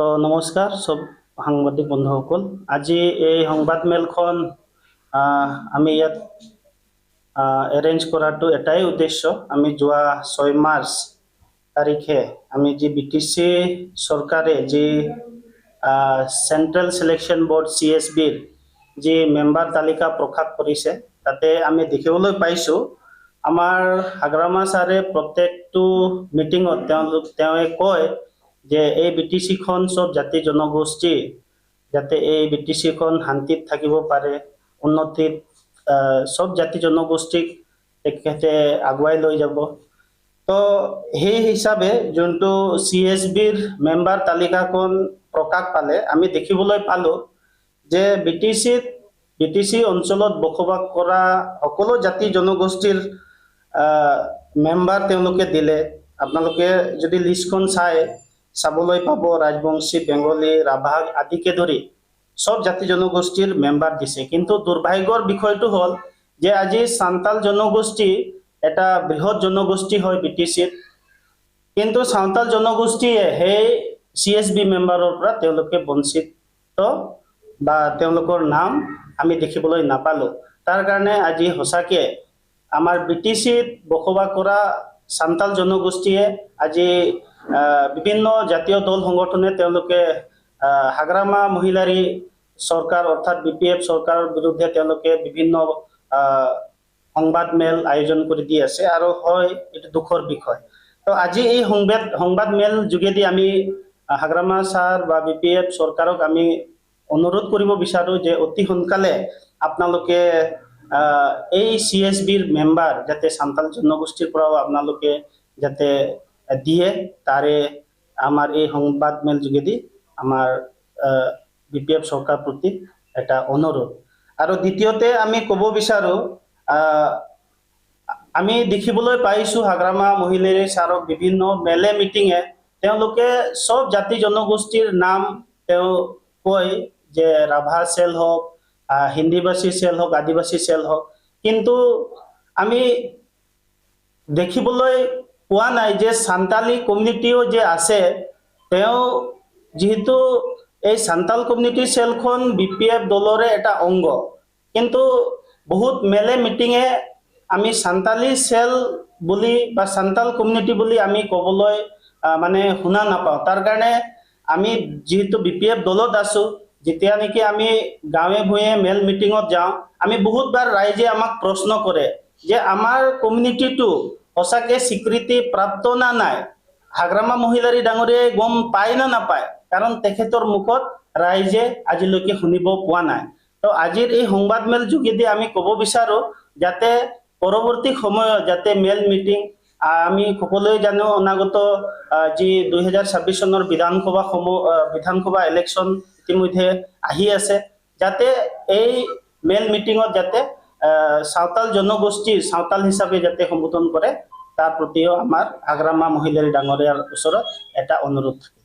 তো নমস্কাৰ সব সাংবাদিক বন্ধুসকল। আজি এই সংবাদ মেলখন আমি ইয়াত এৰেঞ্জ কৰাটো এটাই উদ্দেশ্য। আমি যোৱা 6 মাৰ্চ তাৰিখে আমি যি বিটিসি চৰকাৰে যি চেন্ট্ৰেল সিলেকশন বোৰ্ড CSBৰ যি মেম্বাৰ তালিকা প্ৰকাশ কৰিছে, তাতে আমি দেখিবলৈ পাইছো আমাৰ হাগ্ৰামা ছাৰে প্ৰত্যেকটো মিটিঙত তেওঁ কয় যে এই বিটিসি খন সব জাতি জনগোষ্ঠী যাতে এই বিটিসি খন শান্তিত থাকিব পাৰে, উন্নতিত সব জাতি জনগোষ্ঠীক তেখেতে আগুৱাই লৈ যাব। তো সেই হিচাপে যোনটো CSBৰ মেম্বাৰ তালিকাখন প্ৰকাশ পালে, আমি দেখিবলৈ পালো যে বিটিসি অঞ্চলত বসবাস কৰা সকলো জাতি জনগোষ্ঠীৰ মেম্বাৰ তেওঁলোকে দিলে। আপোনালোকে যদি লিষ্টখন চাবলৈ পাব, ৰাজবংশী, বেংগলী, ৰাভা আদিকে ধৰি সব জাতি জনগোষ্ঠীৰ মেম্বাৰ দিছে। কিন্তু দুৰ্ভাগ্যৰ বিষয়টো হ'ল যে আজি সান্তাল জনগোষ্ঠী এটা বৃহৎ জনগোষ্ঠী হয় বিটিসিত, কিন্তু সান্তাল জনগোষ্ঠীয়ে সেই CSB মেম্বাৰৰ পৰা তেওঁলোকে বঞ্চিত বা তেওঁলোকৰ নাম আমি দেখিবলৈ নাপালো। তাৰ কাৰণে আজি সঁচাকে আমাৰ বিটিসিত বসবাস কৰা সান্তাল জনগোষ্ঠীয়ে আজি বিভিন্ন জাতীয় দল সংগঠনে তেওঁলোকে হাগ্ৰামা মহিলাৰী চৰকাৰ অৰ্থাৎ BPF চৰকাৰৰ বিৰুদ্ধে তেওঁলোকে বিভিন্ন সংবাদ মেল আয়োজন কৰি দি আছে, আৰু হয় এটা দুখৰ বিষয়। তো আজি এই সংবাদ মেল যোগেদি আমি হাগ্ৰামা ছাৰ বা BPF চৰকাৰক আমি অনুৰোধ কৰিব বিচাৰো যে অতি সোনকালে আপোনালোকে এই CSBৰ মেম্বাৰ যাতে সান্তাল জনগোষ্ঠীৰ পৰাও আপোনালোকে যাতে দিয়ে, তাৰে আমাৰ এই সংবাদ মেল যোগেদি আমাৰ BPF চৰকাৰ প্ৰতি এটা অনুৰোধ। আৰু দ্বিতীয়তে আমি ক'ব বিচাৰো, আমি দেখিবলৈ পাইছো হাগ্ৰামা মহিলাৰী ছাৰক বিভিন্ন মেলে মিটিঙে তেওঁলোকে সব জাতি জনগোষ্ঠীৰ নাম তেওঁ কয়, যে ৰাভা চেল হওক, হিন্দীভাষী চেল হওক, আদিবাসী চেল হওক, কিন্তু আমি দেখিবলৈ পোৱা নাই যে সান্তালী কমিউনিটিও যে আছে, তেওঁ যেহেতু এই সান্তাল কমিউনিটি চেলখন BPF দলৰে এটা অংগ, কিন্তু বহুত মেলে মিটিঙে আমি সান্তালী চেল বুলি বা সান্তাল কমিউনিটি বুলি আমি ক'বলৈ মানে শুনা নাপাওঁ। তাৰ কাৰণে আমি যেহেতু BPF দলত আছো, যেতিয়া নেকি আমি গাঁৱে ভূঞে মেল মিটিঙত যাওঁ, আমি বহুতবাৰ ৰাইজে আমাক প্ৰশ্ন কৰে যে আমাৰ কমিউনিটিটো সঁচাকে স্বীকৃতি প্ৰাপ্ত না নাই, হাগ্ৰামা মহিলাৰী ডাঙৰীয়াই গম পায় না নাপায়, কাৰণ তেখেতৰ মুখত ৰাইজে আজিলৈকে শুনিব পোৱা নাই। তো আজিৰ এই সংবাদ মেল যোগেদি আমি ক'ব বিচাৰো যাতে পৰৱৰ্তী সময়ত যাতে মেল মিটিং আমি সকলোৱে জানো অনাগত যি 2026 চনৰ বিধানসভা ইলেকশ্যন ইতিমধ্যে আহি আছে, যাতে এই মেল মিটিঙত যাতে সাঁওতাল জনগোষ্ঠী সাঁওতাল হিচাপে যাতে সম্বোধন কৰে, তাৰ প্ৰতিও আমাৰ হাগ্ৰামা মহিলাৰী ডাঙৰীয়াৰ ওচৰত এটা অনুৰোধ থাকে।